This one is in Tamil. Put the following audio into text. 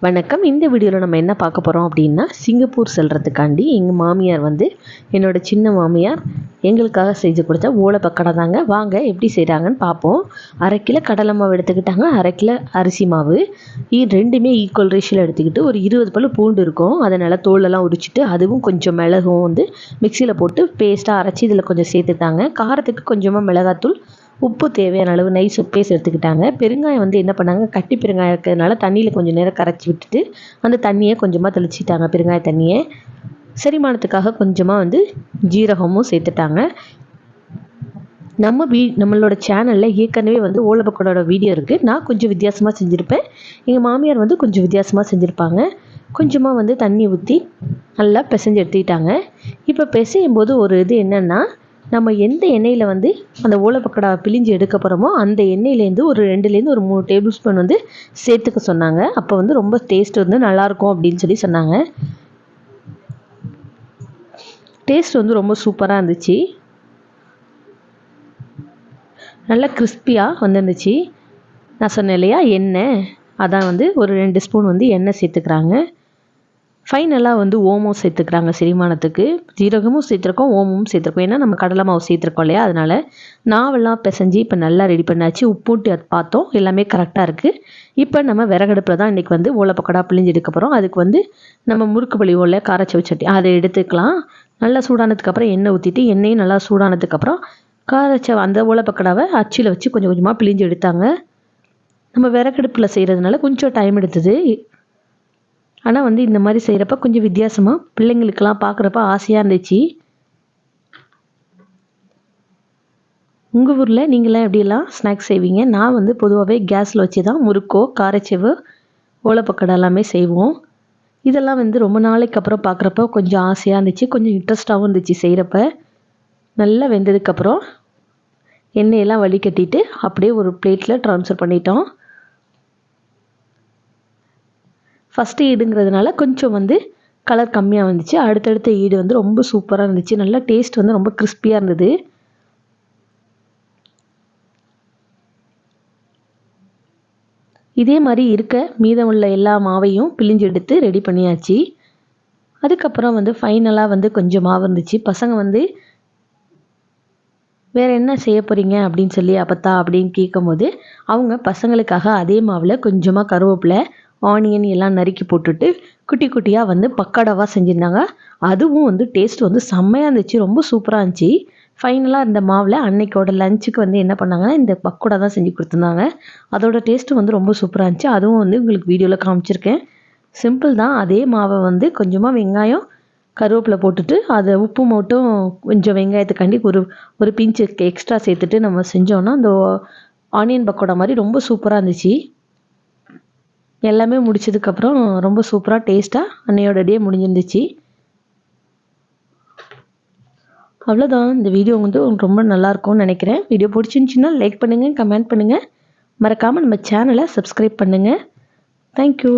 வணக்கம். இந்த வீடியோவில் நம்ம என்ன பார்க்க போகிறோம் அப்படின்னா, சிங்கப்பூர் செல்கிறதுக்காண்டி எங்கள் மாமியார் வந்து என்னோடய சின்ன மாமியார் எங்களுக்காக செஞ்சு கொடுத்த ஓலை பக்கோடா தாங்க. வாங்க எப்படி செய்கிறாங்கன்னு பார்ப்போம். 1/2 கிலோ கடலை மாவு எடுத்துக்கிட்டாங்க, 1/2 கிலோ அரிசி மாவு. ரெண்டுமே ஈக்குவல் ரேஷியோவில் எடுத்துக்கிட்டு ஒரு 20 பல் பூண்டு இருக்கும், அதை நல்லா தோலெல்லாம் உரிச்சிட்டு அதுவும் கொஞ்சம் மிளகும் வந்து மிக்சியில் போட்டு பேஸ்ட்டாக அரைச்சி இதில் கொஞ்சம் சேர்த்துட்டாங்க. காரத்துக்கு கொஞ்சமாக மிளகாத்தூள், உப்பு தேவையான அளவு நைஸ் உப்பே சேர்த்துக்கிட்டாங்க. பெருங்காயம் வந்து என்ன பண்ணாங்க, கட்டி பெருங்காயம் இருக்கிறதுனால தண்ணியில் கொஞ்சம் நேரம் கரைச்சி விட்டுட்டு அந்த தண்ணியை கொஞ்சமாக தெளிச்சிட்டாங்க. பெருங்காய தண்ணியை செரிமானத்துக்காக கொஞ்சமாக வந்து ஜீரகமும் சேர்த்துட்டாங்க. நம்மளோட சேனலில் ஏற்கனவே வந்து ஓலை பக்கோடாவோட வீடியோ இருக்குது. நான் கொஞ்சம் வித்தியாசமாக செஞ்சுருப்பேன், எங்கள் மாமியார் வந்து கொஞ்சம் வித்தியாசமாக செஞ்சுருப்பாங்க. கொஞ்சமாக வந்து தண்ணி ஊற்றி நல்லா பிசைஞ்சு எடுத்துக்கிட்டாங்க. இப்போ பிசையும் போது ஒரு இது என்னென்னா, நம்ம எந்த எண்ணெயில் வந்து அந்த ஓலை பக்கோடா பிழிஞ்சு எடுக்க போகிறோமோ அந்த எண்ணெயிலேருந்து ஒரு 2லேருந்து ஒரு 3 டேபிள் ஸ்பூன் வந்து சேர்த்துக்க சொன்னாங்க. அப்போ வந்து ரொம்ப டேஸ்ட் வந்து நல்லாயிருக்கும் அப்படின்னு சொல்லி சொன்னாங்க. டேஸ்ட் வந்து ரொம்ப சூப்பராக இருந்துச்சு, நல்லா கிறிஸ்பியாக வந்துருந்துச்சு. நான் சொன்னேன் இல்லையா எண்ணெய், அதான் வந்து ஒரு 2 ஸ்பூன் வந்து எண்ணெய் சேர்த்துக்கிறாங்க. ஃபைனலாக வந்து ஓமம் சேர்த்துக்கிறாங்க செரிமானத்துக்கு. ஜீரகமும் சேர்த்துருக்கோம், ஓமமும் சேர்த்துருக்கோம். ஏன்னா நம்ம கடலை மாவு சேர்த்துருக்கோம் இல்லையா, அதனால் நாவெல்லாம் பிசைஞ்சு இப்போ நல்லா ரெடி பண்ணாச்சு. உப்புட்டு அது பார்த்தோம், எல்லாமே கரெக்டாக இருக்குது. இப்போ நம்ம விறகடுப்பில் தான் இன்றைக்கி வந்து ஓலை பக்கோடா பிழிஞ்சு எடுக்க போகிறோம். அதுக்கு வந்து நம்ம முறுக்கு பழிவோல காரச்சவு சட்டி அதை எடுத்துக்கலாம். நல்லா சூடானதுக்கப்புறம் எண்ணெய் ஊற்றிட்டு, எண்ணெயும் நல்லா சூடானதுக்கப்புறம் காரச்சவு அந்த ஓலை பக்கோடாவை அச்சில் வச்சு கொஞ்சம் கொஞ்சமாக பிழிஞ்சு எடுத்தாங்க. நம்ம விறகடுப்பில் செய்கிறதுனால கொஞ்சம் டைம் எடுத்தது. ஆனால் வந்து இந்த மாதிரி செய்கிறப்ப கொஞ்சம் வித்தியாசமாக பிள்ளைங்களுக்கெல்லாம் பார்க்குறப்ப ஆசையாக இருந்துச்சு. உங்கள் ஊரில் நீங்களாம் எப்படியெல்லாம் ஸ்நாக்ஸ் செய்வீங்க? நான் வந்து பொதுவாகவே கேஸில் வச்சு தான் முறுக்கோ காரச்சவு ஓலை பக்கோடா எல்லாமே செய்வோம். இதெல்லாம் வந்து ரொம்ப நாளைக்கு அப்புறம் பார்க்குறப்ப கொஞ்சம் ஆசையாக இருந்துச்சு, கொஞ்சம் இன்ட்ரெஸ்ட்டாகவும் இருந்துச்சு செய்கிறப்ப. நல்லா வெந்ததுக்கப்புறம் எண்ணெயெல்லாம் வடிகட்டிட்டு அப்படியே ஒரு பிளேட்டில் ட்ரான்ஸ்ஃபர் பண்ணிட்டோம். ஃபஸ்ட்டு ஈடுங்கிறதுனால கொஞ்சம் வந்து கலர் கம்மியாக வந்துச்சு. அடுத்தடுத்த ஈடு வந்து ரொம்ப சூப்பராக இருந்துச்சு. நல்லா டேஸ்ட் வந்து ரொம்ப கிறிஸ்பியாக இருந்தது. இதே மாதிரி இருக்க மீதம் உள்ள எல்லா மாவையும் பிழிஞ்சு எடுத்து ரெடி பண்ணியாச்சு. அதுக்கப்புறம் வந்து ஃபைனலாக வந்து கொஞ்சம் மாவு இருந்துச்சு. பசங்க வந்து வேறு என்ன செய்ய போகிறீங்க அப்படின்னு சொல்லி அப்பத்தா அப்படின்னு கேட்கும்போது, அவங்க பசங்களுக்காக அதே மாவில் கொஞ்சமாக கருவேப்பிலை, ஆனியன் எல்லாம் நறுக்கி போட்டுட்டு குட்டி குட்டியாக வந்து பக்கோடாவாக செஞ்சுருந்தாங்க. அதுவும் வந்து டேஸ்ட் வந்து செம்மையாக இருந்துச்சு, ரொம்ப சூப்பராக இருந்துச்சு. ஃபைனலாக இந்த மாவில் அன்னைக்கோட லஞ்சுக்கு வந்து என்ன பண்ணாங்கன்னா, இந்த பக்கோடா தான் செஞ்சு கொடுத்துருந்தாங்க. அதோட டேஸ்ட்டு வந்து ரொம்ப சூப்பராக இருந்துச்சு. அதுவும் வந்து உங்களுக்கு வீடியோவில் காமிச்சிருக்கேன். சிம்பிள் தான். அதே மாவை வந்து கொஞ்சமாக வெங்காயம் கருவேப்பிலை போட்டுட்டு அதை உப்பு மட்டும் கொஞ்சம் வெங்காயத்துக்காண்டி ஒரு பிஞ்சு எக்ஸ்ட்ரா சேர்த்துட்டு நம்ம செஞ்சோன்னா அந்த ஆனியன் பக்கோடா மாதிரி ரொம்ப சூப்பராக இருந்துச்சு. எல்லாமே முடிச்சதுக்கப்புறம் ரொம்ப சூப்பராக டேஸ்ட்டாக அன்னையோட டே முடிஞ்சிருந்துச்சு. அவ்வளோதான். இந்த வீடியோ வந்து ரொம்ப நல்லாயிருக்கும்னு நினைக்கிறேன். வீடியோ பிடிச்சிருந்துச்சின்னா லைக் பண்ணுங்கள், கமெண்ட் பண்ணுங்கள், மறக்காமல் நம்ம சேனலை சப்ஸ்கிரைப் பண்ணுங்கள். தேங்க்யூ.